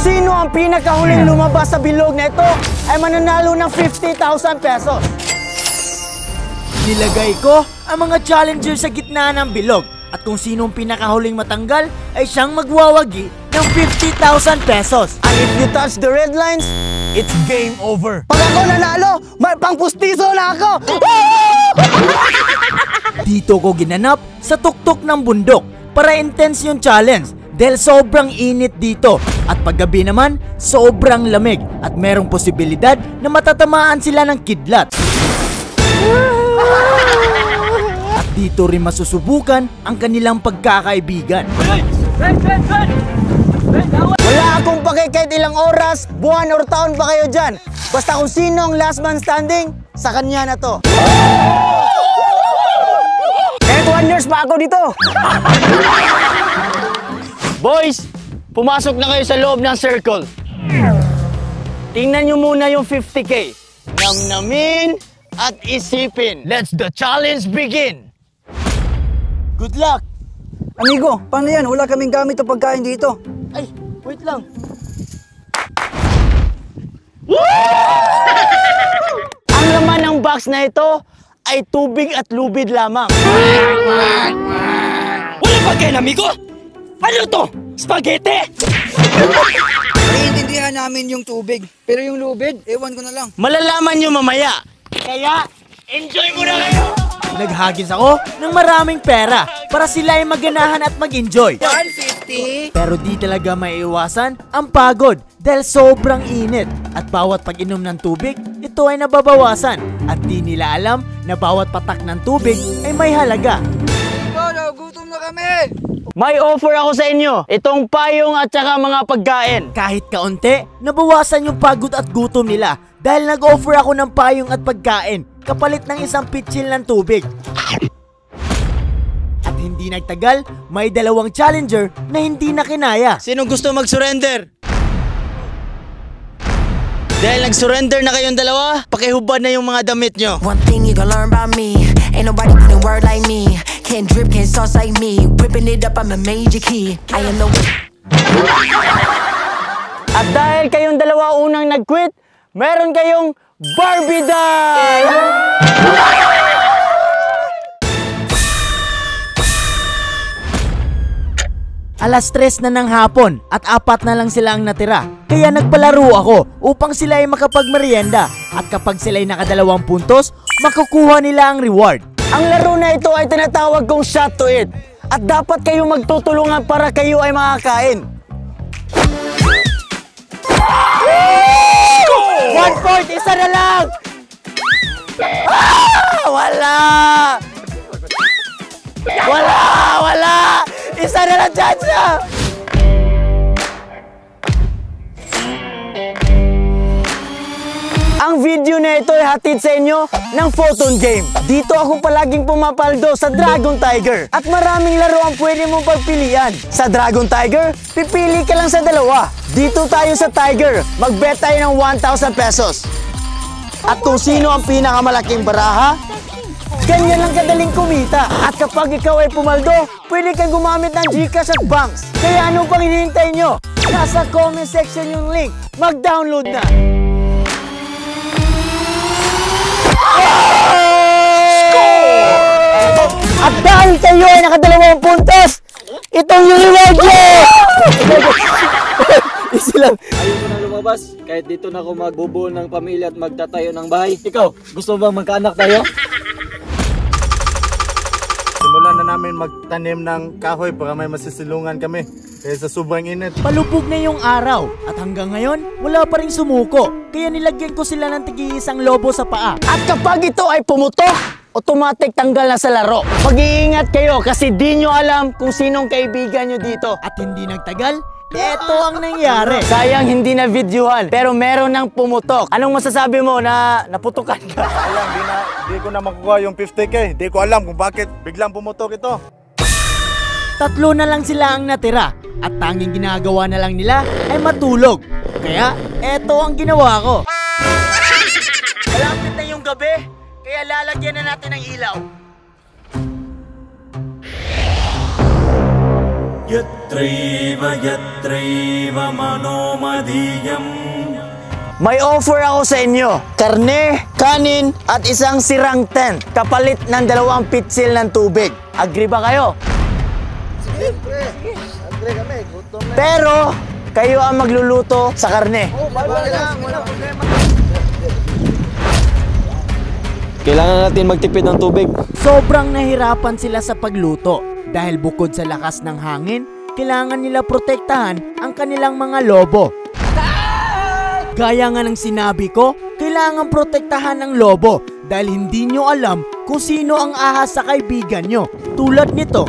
sino ang pinakahuling lumabas sa bilog na ito ay mananalo ng 50,000 pesos. Nilagay ko ang mga challenger sa gitna ng bilog at kung sino ang pinakahuling matanggal ay siyang magwawagi ng 50,000 pesos. And if you touch the red lines, it's game over. Pag ako nanalo, may pangpustiso na ako! Dito ko ginanap sa tuktok ng bundok para intense yung challenge dahil sobrang init dito at paggabi naman sobrang lamig at merong posibilidad na matatamaan sila ng kidlat. At dito rin masusubukan ang kanilang pagkakaibigan. Wala akong pake kahit ilang oras, buwan or taon pa kayo dyan. Basta kung sino ang last man standing, sa kanya na to. Kahit 1 years pa ako dito. Boys, pumasok na kayo sa loob ng circle. Tingnan nyo muna yung 50K. Namnamin at isipin. Let's the challenge begin. Good luck. Amigo, paano yan? Wala kaming gamit o pagkain dito. Ay, wait lang. Ang laman ng box na ito ay tubig at lubid lamang. Wala pagkain, amigo! Ano to? Spaghetti? Naiintindihan namin yung tubig, pero yung lubid, ewan ko na lang. Malalaman nyo mamaya. Kaya, enjoy mo na kayo! Naghagis ako ng maraming pera para sila ay maganahan at mag-enjoy. 150? Pero di talaga maiiwasan ang pagod dahil sobrang init at bawat pag-inom ng tubig, ito ay nababawasan at di nila alam na bawat patak ng tubig ay may halaga. Gutom na kami! May offer ako sa inyo. Itong payong at saka mga pagkain. Kahit kaunti, nabawasan yung pagod at gutom nila dahil nag-offer ako ng payong at pagkain kapalit ng isang pitsil ng tubig. At hindi nagtagal, may dalawang challenger na hindi na kinaya. Sinong gusto mag-surrender? Dahil nag-surrender na kayong dalawa, pakihubad na yung mga damit nyo. One thing you gon' learn about me, ain't nobody putting word like me. Can't drip, can't sauce like me. Whipping it up, I'm a major key. I am the... At dahil kayong dalawa unang nag-quit, meron kayong Barbie doll! Alas 3 na ng hapon at 4 na lang sila ang natira. Kaya nagpalaro ako upang sila ay makapagmerienda at kapag sila ay nakadalawang puntos, makukuha nila ang reward. Ang laro na ito ay tinatawag kong shot to eat at dapat kayong magtutulungan para kayo ay makakain. 1/4, isa na lang! Wala! Wala! Isa na lang dyan siya! Ang video na ito ay hatid sa inyo ng Photon Game. Dito ako palaging pumapaldo sa Dragon Tiger. At maraming laro ang pwede mong pagpilian. Sa Dragon Tiger, pipili ka lang sa dalawa. Dito tayo sa Tiger, mag-bet tayo ng 1,000 pesos. At kung sino ang pinakamalaking baraha, ganyan lang kadaling kumita. At kapag ikaw ay pumaldo, pwede kang gumamit ng GCash at banks. Kaya ano pang hinihintay nyo? Nasa comment section yung link. Mag-download na! At dahil kayo ay nakadalawang puntos, itong yung reward nyo! Easy lang. Ayaw ko na lumabas, kahit dito na ako magbubuo ng pamilya at magtatayo ng bahay. Ikaw, gusto bang magkaanak tayo? Simulan na namin magtanim ng kahoy para may masisilungan kami. Kaya sa sobrang init. Palubog na yung araw at hanggang ngayon, wala pa rin sumuko. Kaya nilagyan ko sila ng tig-iisang lobo sa paa. At kapag ito ay pumutok, automatic tanggal na sa laro. Mag-iingat kayo kasi di nyo alam kung sinong kaibigan nyo dito. At hindi nagtagal, eto ang nangyari. Sayang hindi na videohan, pero meron ng pumutok. Anong masasabi mo na naputukan ka? Sayang, di ko na makuha yung 50K. Di ko alam kung bakit biglang pumutok ito. 3 na lang sila ang natira at tanging ginagawa na lang nila ay matulog. Kaya eto ang ginawa ko. Malapit na yung gabi, kaya lalagyan na natin ng ilaw. May offer ako sa inyo. Karne, kanin, at isang sirang tent. Kapalit ng 2 pitsil ng tubig. Agree ba kayo? Pero, kayo ang magluluto sa karne. Kailangan natin magtipid ng tubig. Sobrang nahirapan sila sa pagluto dahil bukod sa lakas ng hangin, kailangan nila protektahan ang kanilang mga lobo. Gaya nga ng sinabi ko, kailangan protektahan ang lobo dahil hindi nyo alam kung sino ang ahas sa kaibigan nyo. Tulad nito.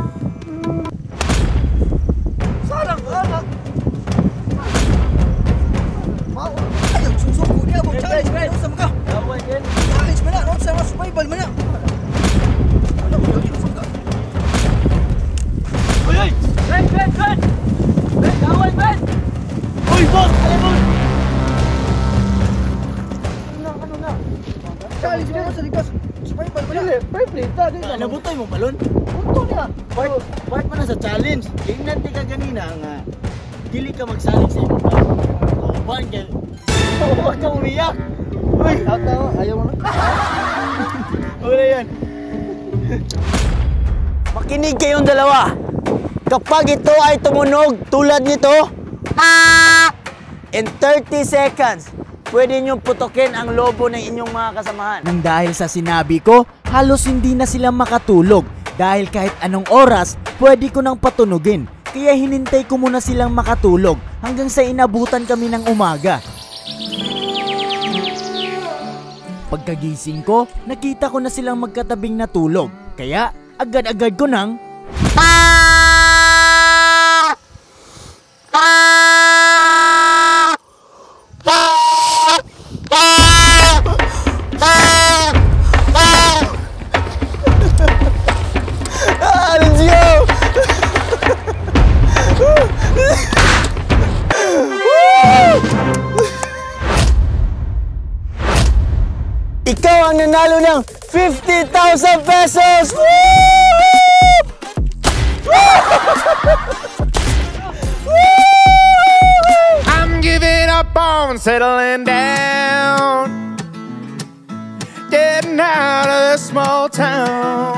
Nabutoy mo balon? Part pa na sa challenge. Tingnan di ka ganina nga dili ka magsalig sa imong tao. Kauban kay huwag ka umiyak. Uy, ayaw mo na. Wala yan. Makinig kayong dalawa. Kapag ito ay tumunog tulad nito, in 30 seconds, pwede niyong putukin ang lobo ng inyong mga kasamahan. Nang dahil sa sinabi ko, halos hindi na sila makatulog dahil kahit anong oras, pwede ko nang patunugin. Kaya hinintay ko muna silang makatulog hanggang sa inabutan kami ng umaga. Pagkagising ko, nakita ko na silang magkatabing natulog. Kaya agad-agad ko nang Let's go! Ikaw ang nanalo ng 50,000 pesos! I'm giving up on settling down, getting out of this small town.